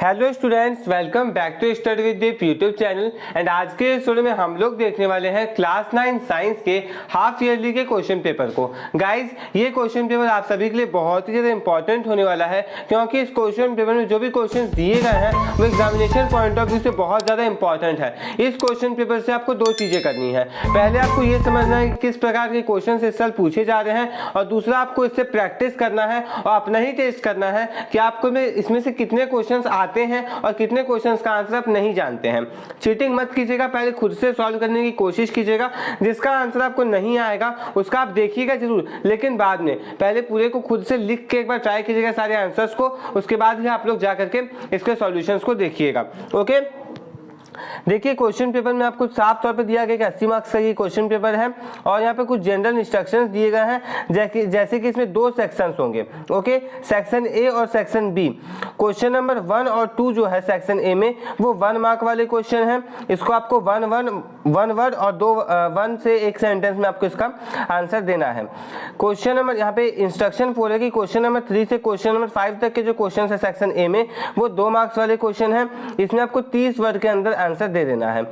Hello students, welcome back to study with Deep YouTube channel. And आज के इस video में हम लोग देखने वाले हैं क्लास 9 साइंस के हाफ ईयरली के क्वेश्चन पेपर को। गाइस, ये क्वेश्चन पेपर आप सभी के लिए बहुत ही ज़्यादा इंपॉर्टेंट होने वाला है, क्योंकि इस क्वेश्चन पेपर में जो भी क्वेश्चन दिए गए हैं वो एग्जामिनेशन पॉइंट ऑफ व्यू से बहुत ज़्यादा इंपॉर्टेंट है। इस क्वेश्चन पेपर से आपको दो चीज़ें करनी है। पहले आपको ये समझना है कि किस प्रकार के क्वेश्चन इस साल पूछे जा रहे हैं, और दूसरा आपको इससे प्रैक्टिस करना है और अपना ही टेस्ट करना है कि आपको इसमें से कितने क्वेश्चन आते हैं और कितने क्वेश्चंस का आंसर आप नहीं जानते हैं। चीटिंग मत कीजिएगा, पहले खुद से सॉल्व करने की कोशिश कीजिएगा। जिसका आंसर आपको नहीं आएगा उसका आप देखिएगा जरूर, लेकिन बाद में पहले पूरे को खुद से लिख के एक बार ट्राई कीजिएगा सारे आंसर्स को, उसके बाद ही आप लोग जा करके इसके सॉल्यूशंस को देखिएगा। ओके, देखिए क्वेश्चन पेपर में आपको साफ तौर पे दिया गया कि 80 मार्क्स का ये क्वेश्चन पेपर है, और यहाँ पे कुछ जनरल इंस्ट्रक्शंस दिए गए हैं, जैसे कि इसमें दो सेक्शंस होंगे। ओके, सेक्शन ए और सेक्शन बी। क्वेश्चन नंबर 1 और 2 जो है सेक्शन ए में वो 1 मार्क वाले क्वेश्चन हैं। इसको आपको वन वर्ड और 1 से 1 सेंटेंस में आपको इसका आंसर देना है। क्वेश्चन नंबर यहाँ पे इंस्ट्रक्शन 4 है कि क्वेश्चन नंबर 3 से क्वेश्चन नंबर 5 तक के जो क्वेश्चन है सेक्शन ए में वो 2 मार्क्स वाले क्वेश्चन है। इसमें आपको 30 वर्ड के अंदर आंसर दे देना है।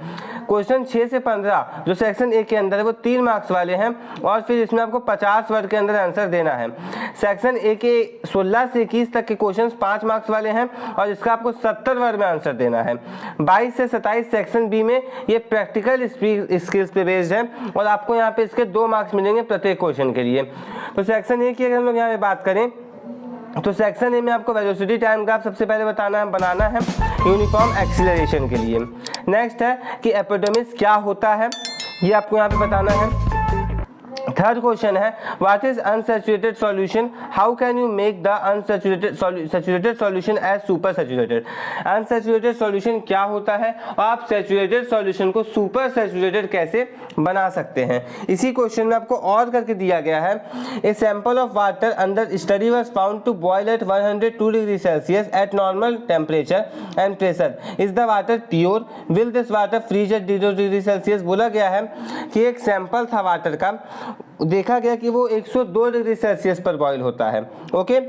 क्वेश्चन 6 से 15 जो सेक्शन ए के अंदर है वो 3 मार्क्स वाले हैं, और फिर इसमें आपको 50 वर्ड के अंदर आंसर देना है। सेक्शन ए के 16 से 21 तक के क्वेश्चंस 5 मार्क्स वाले हैं, और इसका आपको 70 वर्ड में आंसर देना है। 22 से 27 सेक्शन बी में ये प्रैक्टिकल स्किल्स पे बेस्ड है, और आपको यहाँ पे इसके 2 मार्क्स मिलेंगे प्रत्येक क्वेश्चन के लिए। तो सेक्शन ए की अगर हम लोग यहाँ पे बात करें तो सेक्शन ए में आपको वेलोसिटी टाइम ग्राफ सबसे पहले बनाना है यूनिफॉर्म एक्सीलरेशन के लिए। नेक्स्ट है कि एपिडेमिक्स क्या होता है, ये आपको यहाँ पे बताना है। थर्ड क्वेश्चन है what is unsaturated solution, how can you make the saturated solution as super saturated. Unsaturated solution क्या होता है और आप सैचुरेटेड सॉल्यूशन को सुपर सैचुरेटेड कैसे बना सकते हैं। इसी क्वेश्चन में आपको और करके दिया गया है a sample of water under study was found to boil at 102 degree Celsius at normal temperature and pressure, is the water pure, will this water freeze at 0 degree Celsius. बोला गया है कि एक सैंपल था वाटर का, देखा गया कि वो 102 डिग्री सेल्सियस पर बॉयल होता है। ओके,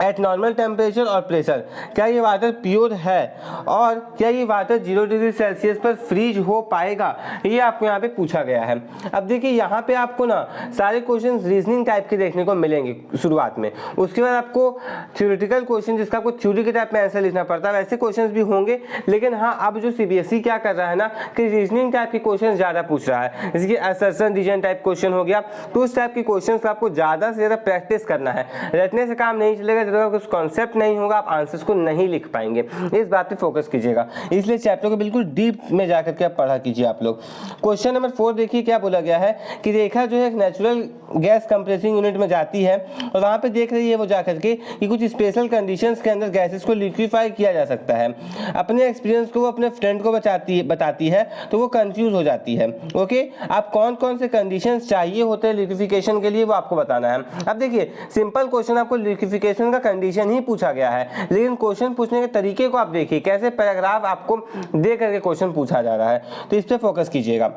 एट नॉर्मल टेम्परेचर और प्रेशर। क्या ये वाटर प्योर है और क्या ये वाटर 0 डिग्री सेल्सियस पर फ्रीज हो पाएगा, ये आपको यहाँ पे पूछा गया है। अब देखिए यहाँ पे आपको ना सारे क्वेश्चंस रीजनिंग टाइप के देखने को मिलेंगे शुरुआत में, उसके बाद आपको थ्योरेटिकल क्वेश्चन जिसका आपको थ्योरी के टाइप में आंसर लिखना पड़ता है वैसे क्वेश्चन भी होंगे। लेकिन हाँ, अब जो CBSE क्या कर रहा है ना कि रीजनिंग टाइप के क्वेश्चन ज़्यादा पूछ रहा है, जैसे कि असर्शन रीजन टाइप क्वेश्चन हो गया, तो उस टाइप के क्वेश्चन का आपको ज़्यादा से ज़्यादा प्रैक्टिस करना है। रटने से काम नहीं चलेगा, जब तक कुछ कॉन्सेप्ट नहीं होगा आप आंसर्स को नहीं लिख पाएंगे। इस बात पे फोकस कीजिएगा, इसलिए चैप्टर को बिल्कुल डीप में जाकर के आप पढ़ा कीजिए आप लोग। क्वेश्चन नंबर 4 देखिए क्या बोला गया है कि रेखा जो है नेचुरल गैस कंप्रेसिंग यूनिट में जाती है, और वहाँ पे देख रही है वो जाकर के कि कुछ स्पेशल कंडीशंस के अंदर गैसेस को लिक्विफाई किया जा सकता है। अपने एक्सपीरियंस को वो अपने फ्रेंड को बताती है तो वो कंफ्यूज हो जाती है। ओके, आप कौन कौन से कंडीशंस चाहिए होते हैं लिक्विफिकेशन के लिए वो आपको बताना है। अब देखिए सिंपल क्वेश्चन आपको लिक्विफिकेशन का कंडीशन ही पूछा गया है, लेकिन क्वेश्चन पूछने के तरीके को आप देखिए, कैसे पैराग्राफ आपको दे करके क्वेश्चन पूछा जा रहा है, तो इस पे फोकस कीजिएगा।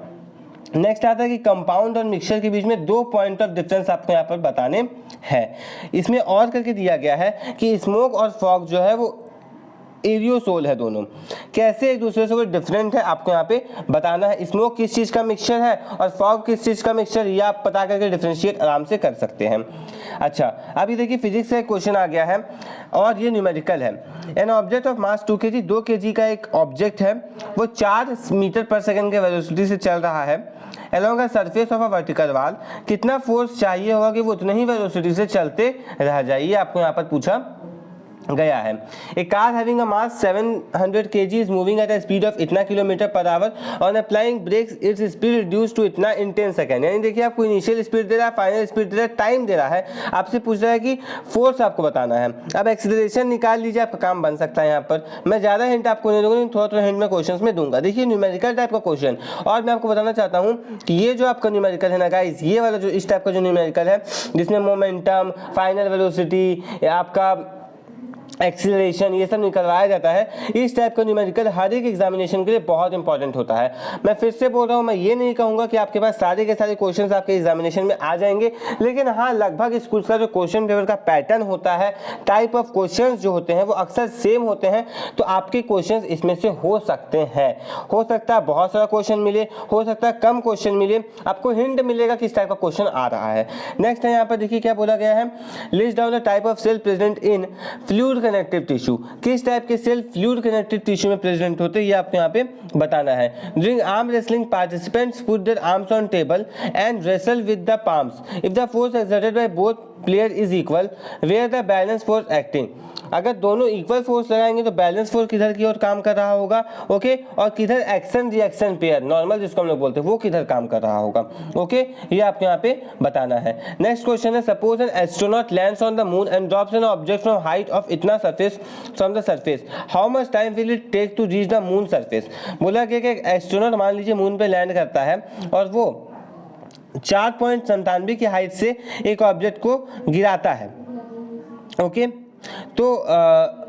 नेक्स्ट आता है कि कंपाउंड और मिक्सचर के बीच में 2 पॉइंट ऑफ डिफरेंस आपको यहाँ पर बताने हैं। इसमें और करके दिया गया है कि स्मोक और फॉग जो है वो एरियोसोल है, दोनों कैसे एक दूसरे से कोई डिफरेंट है आपको यहाँ पे बताना है। स्मोक किस चीज़ का मिक्सचर है और फॉग किस चीज़ का मिक्सचर, ये आप पता करके डिफरेंशिएट आराम से कर सकते हैं। अच्छा, अभी देखिए फिजिक्स का एक क्वेश्चन आ गया है और ये न्यूमेरिकल है। An object of mass 2 kg, 2 kg का एक ऑब्जेक्ट है, वो 4 मीटर पर सेकेंड के वेलोसिटी से चल रहा है along a surface of a vertical wall। कितना फोर्स चाहिए होगा कि वो उतने ही वेलोसिटी से चलते रह जाए, ये आपको यहाँ पर पूछा गया है। A car having a mass 700 kg is moving at a speed of इतना kilometre per hour, on applying brakes its speed reduced to इतना in 10 सेकेंड। यानी देखिए आपको इनिशियल स्पीड दे रहा है, फाइनल स्पीड दे रहा है, टाइम दे रहा है, आपसे पूछ रहा है कि फोर्स आपको बताना है। अब एक्सीलरेशन निकाल लीजिए, आपका काम बन सकता है। यहाँ पर मैं ज़्यादा हिंट आपको नहीं दूंगा, थोड़ा हिंट में क्वेश्चन में दूंगा। देखिए न्यूमेरिकल टाइप का क्वेश्चन, और मैं आपको बताना चाहता हूँ कि ये जो आपका न्यूमेरिकल है ना गाइस, ये वाला जो इस टाइप का जो न्यूमेरिकल है जिसमें मोमेंटम, फाइनल वेलोसिटी, आपका एक्सीलरेशन, ये सब निकलवाया जाता है। इस टाइप का न्यूमेरिकल हर एक एग्जामिनेशन के लिए बहुत इंपॉर्टेंट होता है। मैं फिर से बोल रहा हूँ, मैं ये नहीं कहूँगा कि आपके पास सारे के सारे क्वेश्चंस आपके एग्जामिनेशन में आ जाएंगे, लेकिन हाँ लगभग स्कूल का जो क्वेश्चन पेपर का पैटर्न होता है, टाइप ऑफ क्वेश्चंस जो होते हैं वो अक्सर सेम होते हैं, तो आपके क्वेश्चंस इसमें से हो सकते हैं। हो सकता है बहुत सारा क्वेश्चन मिले, हो सकता है कम क्वेश्चन मिले, आपको हिंट मिलेगा किस टाइप का क्वेश्चन आ रहा है। नेक्स्ट है यहाँ पर देखिए क्या बोला गया है, list down the type of cell present in fluid connective tissue. किस टाइप के सेल फ्लूइड कनेक्टिव टिश्यू में प्रेजेंट होते हैं ये आपको यहाँ पे बताना है। During arm wrestling participants put their arms on table and wrestle with the palms if the force exerted by both player is equal where the balance force acting. अगर दोनों इक्वल फोर्स लगाएंगे तो बैलेंस फोर्स किधर की ओर काम कर रहा होगा, ओके, और किधर एक्शन रिएक्शन पेयर नॉर्मल जिसको हम लोग बोलते हैं वो किधर काम कर रहा होगा, ओके, ये आपको यहाँ पे बताना है। नेक्स्ट क्वेश्चन है, suppose an astronaut lands on the moon and drops an object from height of इतना surface from the surface, how much time will it take to reach the moon surface. बोला गया कि astronaut मान लीजिए moon पे land करता है और वो 4.97 की हाइट से एक ऑब्जेक्ट को गिराता है, ओके, तो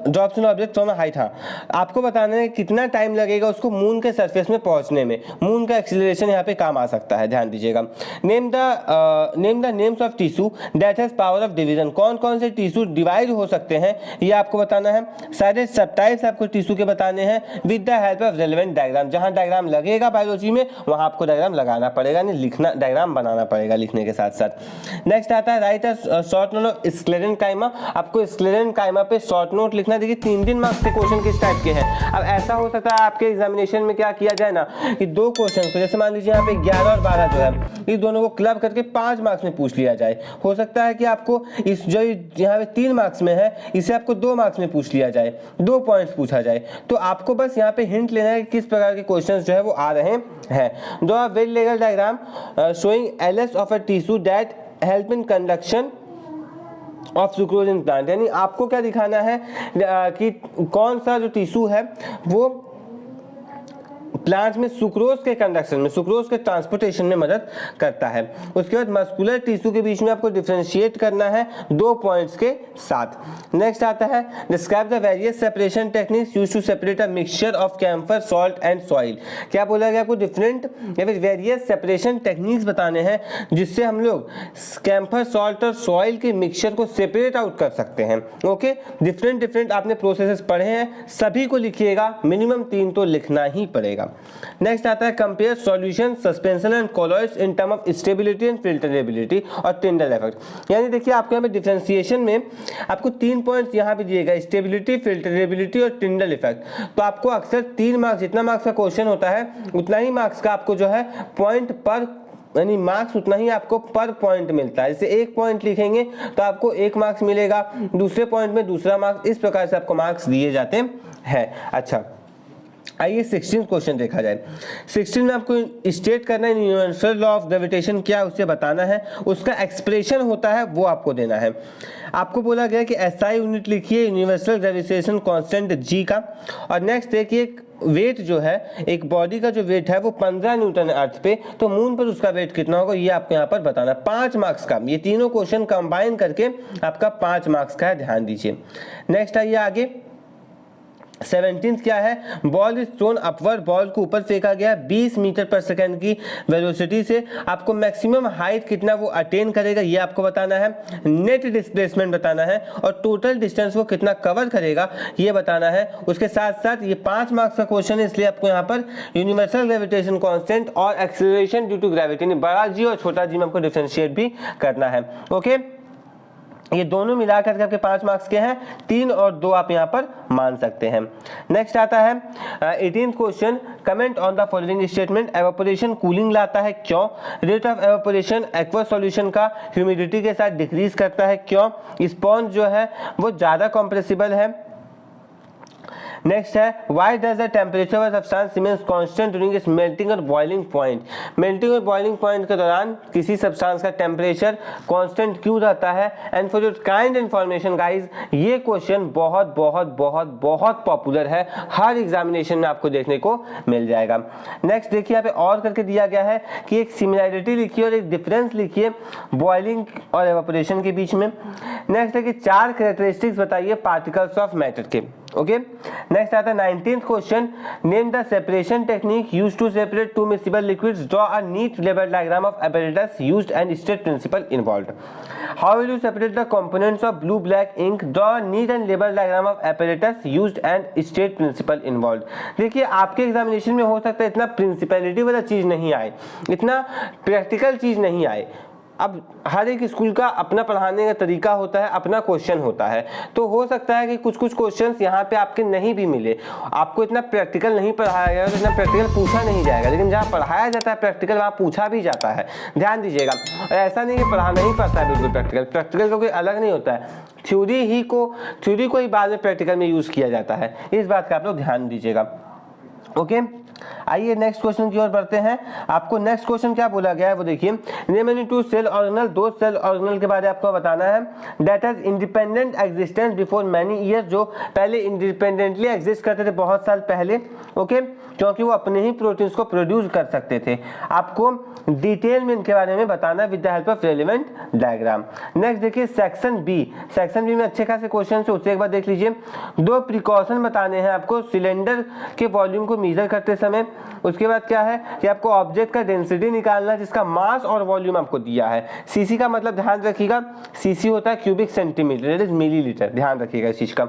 drops an object from height. हाँ, आपको बताना है कितना टाइम लगेगा उसको मून के सरफेस में पहुंचने में। मून का एक्सीलरेशन यहाँ पे काम आ सकता है, ध्यान दीजिएगा। Name the names of tissue that has power of division. कौन कौन से टिश्यू डिवाइड हो सकते हैं ये आपको बताना है। सारे सब टाइप्स आपको टिश्यू के बताने हैं with the help of relevant diagram. जहाँ डायग्राम लगेगा बायोलॉजी में वहाँ आपको डायग्राम लगाना पड़ेगा, नहीं लिखना, डायग्राम बनाना पड़ेगा लिखने के साथ साथ। नेक्स्ट आता है right a short note of sclerenchyma. आपको स्क्लेरेनकाइमा पे शॉर्ट नोट लिखना। देखिए 3 मार्क्स के क्वेश्चन किस टाइप के हैं। अब ऐसा हो सकता है आपके एग्जामिनेशन में क्या किया जाए ना कि 2 क्वेश्चन को, जैसे मान लीजिए यहाँ पे 11 और 12 जो है, इस दोनों को क्लब करके 5 मार्क्स में पूछ लिया जाए। हो सकता है कि आपको इस जो यहाँ पे 3 मार्क्स में है इसे आपको 2 मार्क्स में पूछ लिया जाए, 2 पॉइंट्स पूछा जाए। तो आपको बस यहाँ पे हिंट लेना है कि किस प्रकार के क्वेश्चन जो है वो आ रहे हैं। Draw a well level diagram showing LS of a tissue that help in conduction of sucrose in plant. यानी आपको क्या दिखाना है कि कौन सा जो टिश्यू है वो प्लांट में सुक्रोज के कंडक्शन में, सुक्रोज के ट्रांसपोर्टेशन में मदद करता है। उसके बाद मस्कुलर टिश्यू के बीच में आपको डिफरेंशिएट करना है 2 पॉइंट्स के साथ। नेक्स्ट आता है describe the various separation techniques used to separate a mixture of camphor salt and soil. क्या बोला गया, आपको डिफरेंट या फिर वेरियस सेपरेशन टेक्निक्स बताने हैं जिससे हम लोग कैम्फर सॉल्ट और सॉइल के मिक्सचर को सेपरेट आउट कर सकते हैं, ओके। डिफरेंट आपने प्रोसेसेस पढ़े हैं, सभी को लिखिएगा, मिनिमम 3 तो लिखना ही पड़ेगा। नेक्स्ट आता है compare solution suspension and colloids in term of stability and filterability और टिंडल इफेक्ट। यानी देखिए आपको यहाँ पे डिफरेंशिएशन में आपको 3 पॉइंट्स यहाँ पे दिए गए, स्टेबिलिटी, फिल्टरेबिलिटी और टिंडल इफेक्ट। तो आपको अक्सर 3 मार्क्स, जितना मार्क्स का क्वेश्चन होता है उतना ही मार्क्स का आपको जो है पॉइंट पर, यानी मार्क्स उतना ही आपको पर पॉइंट मिलता है। जैसे 1 पॉइंट लिखेंगे तो आपको 1 मार्क्स मिलेगा, दूसरे पॉइंट में दूसरा मार्क्स, इस प्रकार से आपको मार्क्स दिए जाते हैं। अच्छा, आइए 16 क्वेश्चन देखा जाए। 16 में आपको स्टेट करना है यूनिवर्सल लॉ ऑफ ग्रेविटेशन क्या उसे बताना है, उसका एक्सप्रेशन होता है वो आपको देना है। आपको बोला गया कि एसआई यूनिट लिखिए यूनिवर्सल ग्रेविटेशन कांस्टेंट जी का। और नेक्स्ट देखिए एक वेट जो है, एक बॉडी का जो वेट है वो 15 न्यूटन है अर्थ पे, तो मून पर उसका वेट कितना होगा ये आपको यहाँ पर बताना। 5 मार्क्स का, ये तीनों क्वेश्चन कंबाइन करके आपका 5 मार्क्स का है, ध्यान दीजिए। नेक्स्ट आइए आगे 17 क्या है, ball is throne upward, ball को ऊपर फेंका गया 20 मीटर पर सेकंड की वेलोसिटी से। आपको मैक्सिमम हाइट कितना वो अटेन करेगा ये आपको बताना है, नेट डिस्प्लेसमेंट बताना है और टोटल डिस्टेंस वो कितना कवर करेगा ये बताना है। उसके साथ साथ ये 5 मार्क्स का क्वेश्चन है, इसलिए आपको यहाँ पर यूनिवर्सल ग्रेविटेशन कांस्टेंट और एक्सीलरेशन ड्यू टू ग्रेविटी, बड़ा जी और छोटा जी में आपको डिफरेंशिएट भी करना है, ओके। ये दोनों मिलाकर के आपके 5 मार्क्स के हैं, 3 और 2 आप यहाँ पर मान सकते हैं। नेक्स्ट आता है 18th question, comment on the following statement. Evaporation cooling लाता है, क्यों? Rate of evaporation aqueous solution का ह्यूमिडिटी के साथ डिक्रीज करता है, क्यों? स्पॉन्ज जो है वो ज़्यादा कॉम्प्रेसिबल है। नेक्स्ट है why does the temperature of substance remains constant during its melting और बॉइलिंग पॉइंट। मेल्टिंग और बॉइलिंग पॉइंट के दौरान किसी सब्सटेंस का टेम्परेचर कांस्टेंट क्यों रहता है। And for your kind information guys, ये क्वेश्चन बहुत बहुत बहुत बहुत पॉपुलर है, हर एग्जामिनेशन में आपको देखने को मिल जाएगा। नेक्स्ट देखिए यहाँ पे और करके दिया गया है कि एक सिमिलैरिटी लिखिए और एक डिफरेंस लिखिए बॉइलिंग और एवापोरेशन के बीच में। नेक्स्ट है कि 4 कैरेक्टरिस्टिक्स बताइए पार्टिकल्स ऑफ मैटर के। ओके, नेक्स्ट आता है 19th question, name the separation technique used to separate two miscible liquids, draw a neat level diagram of apparatus used and state principle involved. How will you separate the components of blue black ink, draw a neat and label diagram of apparatus used and state principle involved. देखिए आपके examination में हो सकता है इतना principality वाला चीज नहीं आए, इतना प्रैक्टिकल चीज नहीं आए। अब हर एक स्कूल का अपना पढ़ाने का तरीका होता है, अपना क्वेश्चन होता है, तो हो सकता है कि कुछ कुछ क्वेश्चंस यहाँ पे आपके नहीं भी मिले, आपको इतना प्रैक्टिकल नहीं पढ़ाया गया तो इतना प्रैक्टिकल पूछा नहीं जाएगा, लेकिन जहाँ पढ़ाया जाता है प्रैक्टिकल वहाँ पूछा भी जाता है, ध्यान दीजिएगा। और ऐसा नहीं कि पढ़ाना ही पड़ता है बिल्कुल प्रैक्टिकल, प्रैक्टिकल का कोई अलग नहीं होता है, थ्योरी को ही बाद में प्रैक्टिकल में यूज़ किया जाता है, इस बात का आप लोग ध्यान दीजिएगा। ओके, आइए नेक्स्ट क्वेश्चन की ओर बढ़ते हैं। आपको नेक्स्ट क्वेश्चन क्या बोला गया है वो देखिए, name any 2 cell organelle, 2 cell organelle के बारे में आपको बताना है that has independent existence before many years, जो पहले इंडिपेंडेंटली एग्जिस्ट करते थे बहुत साल पहले। ओके, क्योंकि वो अपने ही प्रोटीन्स को प्रोड्यूस कर सकते थे। आपको डिटेल में इनके बारे में बताना with the help of relevant diagram. Next देखिए सेक्शन बी में अच्छे खासे क्वेश्चन है, उससे एक बार देख लीजिए। 2 प्रिकॉशन बताने हैं आपको सिलेंडर के वॉल्यूम को मेजर करते समय। उसके बाद क्या है कि आपको ऑब्जेक्ट का डेंसिटी निकालना है जिसका मास और वॉल्यूम आपको दिया है। सीसी का मतलब ध्यान रखिएगा, सीसी होता है cubic centimetre, that is millilitre, ध्यान रखिएगा इस चीज का।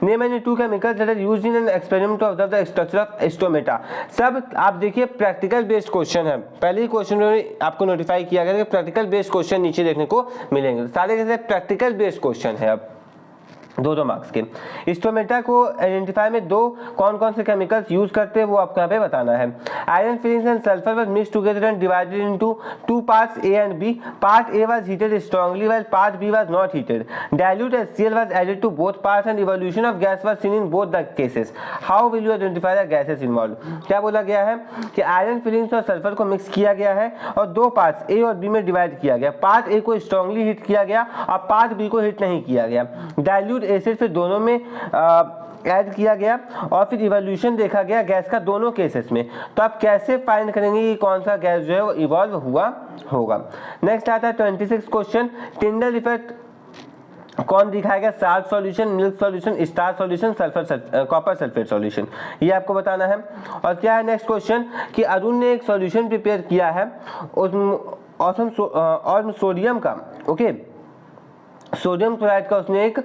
Name any 2 chemicals that are used in an experiment to observe the structure of stomata. सब आप देखिए प्रैक्टिकल बेस्ड क्वेश्चन है, पहले ही क्वेश्चन में आपको नोटिफाई किया गया कि प्रैक्टिकल बेस्ड क्वेश्चन नीचे देखने को मिलेंगे, सारे कैसे प्रैक्टिकल बेस्ड क्वेश्चन है। अब 2 मार्क्स के स्टोमेटा को आइडेंटिफाई में 2 कौन से केमिकल्स यूज करते हैं वो आपको यहाँ पे बताना है। Iron filings and sulphur was mixed together and divided into 2 parts A and B. Part A was heated strongly while part B was not heated. Dilute HCl was added to both parts and evolution of gas was seen in both the cases. How will you identify the gases involved. क्या बोला गया है कि iron filings और sulphur को mix किया गया है और 2 पार्ट्स ए और बी में डिवाइड किया गया। पार्ट ए को स्ट्रांगली हीट किया गया और पार्ट बी को हीट नहीं किया गया। डाइल्यूट एसिड फिर दोनों में ऐड किया गया और फिर इवोल्यूशन देखा गया गैस का दोनों केसेस में। तो आप कैसे फाइंड करेंगे कि कौन सा गैस जो है वो इवॉल्व हुआ होगा। नेक्स्ट आता है 26 क्वेश्चन, टिंडल इफेक्ट कौन दिखाएगा, salt solution, milk solution, star solution, sulphur copper sulphate solution, ये आपको बताना है। और क्या है नेक्स्ट क्वेश्चन कि अरुण ने एक सॉल्यूशन प्रिपेयर किया है और सोडियम का, ओके, सोडियम क्लोराइड का उसने एक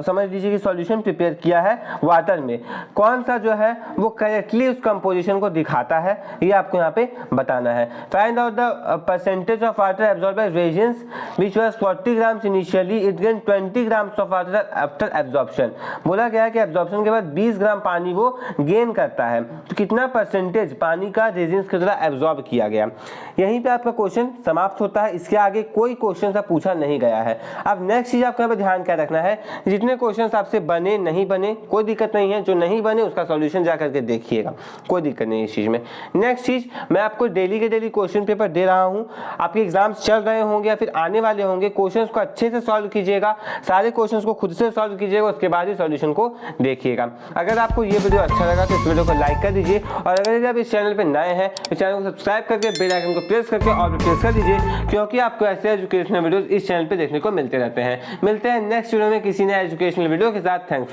समझ लीजिए कि सॉल्यूशन प्रिपेयर किया है वाटर में। कौन सा जो है वो करेक्टली उस कंपोजिशन को दिखाता है ये आपको यहाँ पे बताना है। Find out the percentage of water absorb by resins which was 40 grams initially, it gain 20 grams of water after absorption. बोला गया है कि एब्जॉर्प्शन के बाद 20 ग्राम पानी वो गेन करता है, तो कितना परसेंटेज पानी का रेजिन्स के द्वारा एब्जॉर्ब किया गया। यहीं पे आपका क्वेश्चन समाप्त होता है, इसके आगे कोई क्वेश्चन सा पूछा नहीं गया है। अब नेक्स्ट चीज आपको यहाँ पे ध्यान क्या रखना है, जितने क्वेश्चंस आपसे बने नहीं बने कोई दिक्कत नहीं है, जो नहीं बने उसका सॉल्यूशन जा करके देखिएगा, कोई दिक्कत नहीं है इस चीज में। नेक्स्ट चीज मैं आपको डेली के डेली क्वेश्चन पेपर दे रहा हूँ, आपके एग्जाम्स चल रहे होंगे या फिर आने वाले होंगे, क्वेश्चंस को अच्छे से सॉल्व कीजिएगा, सारे क्वेश्चंस को खुद से सॉल्व कीजिएगा, उसके बाद ही सॉल्यूशन को देखिएगा। अगर आपको ये वीडियो अच्छा लगा तो इस वीडियो को लाइक कर दीजिए, और अगर यदि आप इस चैनल पर नए हैं तो चैनल को सब्सक्राइब करके बेल आइकन को प्रेस करके और प्रेस कर दीजिए, क्योंकि आपको ऐसे एजुकेशनल वीडियोस इस चैनल पे देखने को मिलते रहते हैं। मिलते हैं नेक्स्ट वीडियो में किसी नए एजुकेशनल वीडियो के साथ। थैंक्स।